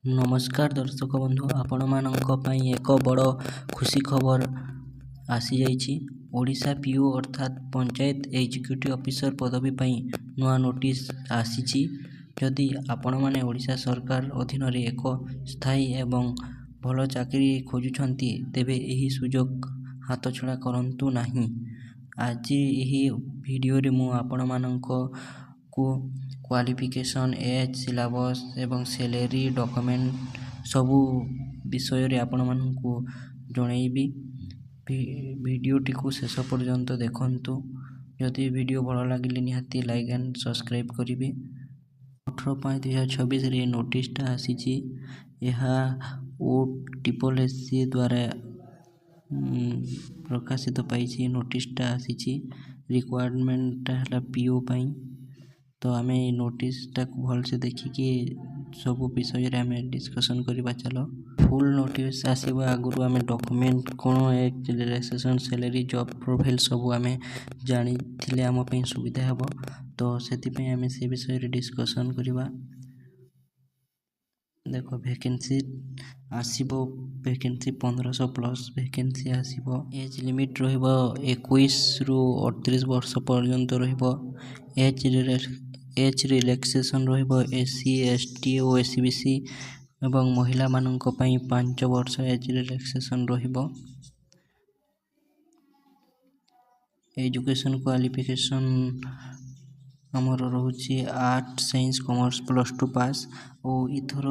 नमस्कार दर्शक बंधु आपण मानक पई एक बड़ खुशी खबर आसी जाइछि। ओडिशा पीओ अर्थात पंचायत एग्जीक्यूटिव ऑफिसर पदवी पई नुआ नोटिस आसीछि। जदि आपण माने ओडिशा सरकार अधीन रे एक स्थायी एवं भल चाकरी खोजुछंती तेबे एही सुजोग हाथ छड़ा करंतु नाही। आज एही वीडियो रे मु आपण मानक को क्वालिफिकेशन, एज, सिलेबस एवं सैलरी डॉक्यूमेंट सबू विषय रे आपण मानकु जणैबी। वीडियोटी को शेष पर्यंत देखंतु। जदि वीडियो भल लागिले निहाती लाइक एंड सब्सक्राइब करिवे। 18/5/2026 रे नोटिसटा आसीछि। यहा OSSC द्वारा प्रकाशित पाइछि। नोटिसटा आसीछि। रिक्वायरमेंट हला पीओ पई। तो आमे नोटिसटा को भल से देखिकी सब विषय रे आमे डिस्कशन करिबा। चलो फुल नोटिस आसीबा आगुरु आमे डॉक्यूमेंट कोन एक रजिस्ट्रेशन, सैलरी, जॉब प्रोफाइल सब आमे जानि थिले आम पई सुविधा हेबो। तो सेति पई आमे से विषय रे डिस्कशन करिबा। देखो वैकेंसी आसीबो, वैकेंसी 1500 प्लस वैकेंसी आसीबो। एज लिमिट रहिबो 21 रु 38 वर्ष पर्यंत रहिबो। एज रिलैक्सेशन रहिबो SC ST ओ SCBC एवं महिला मानक पई 5 वर्ष एज रिलैक्सेशन रहिबो। एजुकेशन क्वालिफिकेशन हमर रहुछि आर्ट, साइंस, कॉमर्स +2 पास। ओ इथर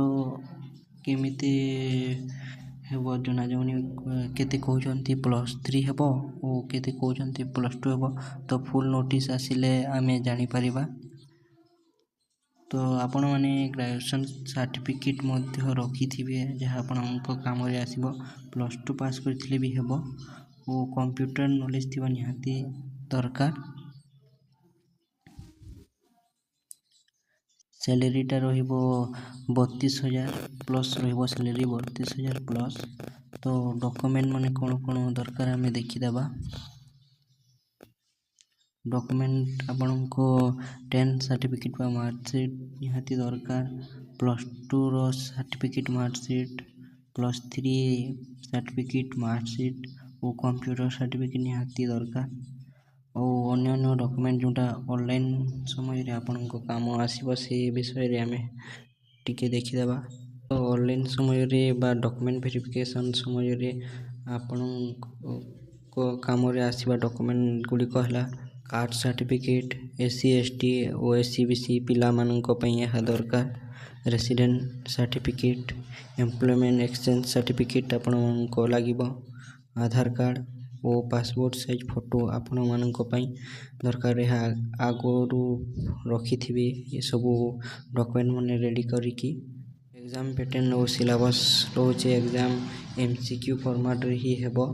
केमिते हेबो जना जौनी केते कहउछंती +3 हेबो ओ केते कहउछंती +2 हेबो। तो फुल नोटिस आसिले आमे जानि परिबा। तो आपण माने ग्रेजुएशन सर्टिफिकेट मध्य रखिथिबे जहा आपनक काम रे आसीबो। +2 पास करथिले भी हेबो। ओ कंप्यूटर नॉलेज थिबा निहाती दरकार। सैलरी टा रहिबो 32,000 प्लस रहिबो। Salary 32,000 plus. तो डॉक्यूमेंट माने कोन दरकार हमें देखि देबा। डॉक्यूमेंट आपनको 10 सर्टिफिकेट बा मार्कशीट निहाती दरकार। +2 रो सर्टिफिकेट मार्कशीट, +3 सर्टिफिकेट मार्कशीट ओ कंप्यूटर सर्टिफिकेट निहाती दरकार। और अन्य डॉक्यूमेंट जोटा ऑनलाइन समय रे आपनको काम आसीबो से विषय रे हमें टिके देखि देबा। तो ऑनलाइन समय रे बा डॉक्यूमेंट वेरिफिकेशन समय रे आपनको काम रे आसीबा डॉक्यूमेंट गुडी कहला कास्ट सर्टिफिकेट, SC ST ओ SCBC पिला मानक पई यह दरकार। Resident certificate, employment exchange certificate आपनको लागिबो। आधार कार्ड ओ पासपोर्ट साइज फोटो आपण मानक पई दरकार। यह आगोरु रखिथिबे ये सब डॉक्यूमेंट माने रेडी करिकी। एग्जाम पैटर्न और सिलेबस रोचे। एग्जाम MCQ फॉर्मेट रे ही हेबो।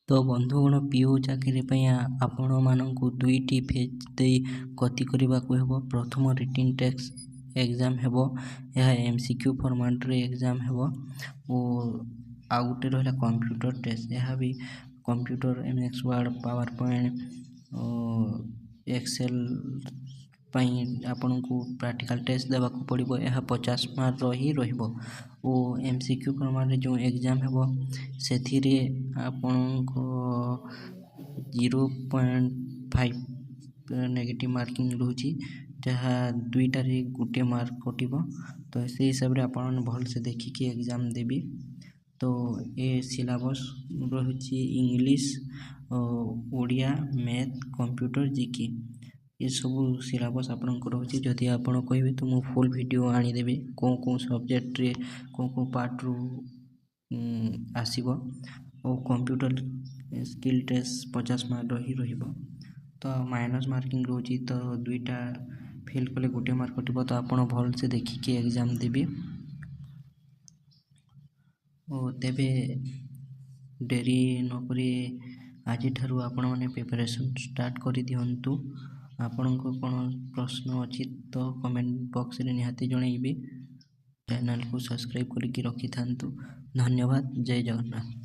तो बंधुगण पीओ चाकरी पई आपण मानकु दुईटी फेज देई गति करिबाकू हेबो। प्रथम रिटन टेस्ट एग्जाम हेबो। यह MCQ फॉर्मेट रे एग्जाम हेबो। ओ आउटे रहला कंप्यूटर टेस्ट। यह भी computer MS Word, PowerPoint Excel पई आपनको प्रैक्टिकल टेस्ट देबाकू पड़िबो। यह 50 मार्क रही रहिबो। ओ MCQ फॉर्मेट रे जो एग्जाम हेबो सेथिरे आपनको 0.5 नेगेटिव मार्किंग रहउची जहा दुईटा रे गुटे मार्क कटिबो। तो से हिसाब रे आपण भल से देखि के एग्जाम देबी। तो ए सिलेबस रहउची English, Odia, math, computer, GK ये सब सिलेबस आपनको रहउची। जदि आपण कहबे तो मु फुल वीडियो आनी देबे को सब्जेक्ट रे को पार्ट रू आसीबो। और कंप्यूटर स्किल टेस्ट 50 मार्क रही रहिबो। तो माइनस मार्किंग रहउची। तो दुईटा फेल कले गुटे मार्क कटिबो। तो आपण भल से देखि के एग्जाम देबे। ओ तेबे डेरी नकरी आज ठारू आपण माने प्रिपरेशन स्टार्ट करि दियंतु। आपनको कोन प्रश्न अछि तो कमेंट बॉक्स रे निहाती जणैबे। चैनल को सब्सक्राइब करिकि रखि थांतु। धन्यवाद। जय जगन्नाथ।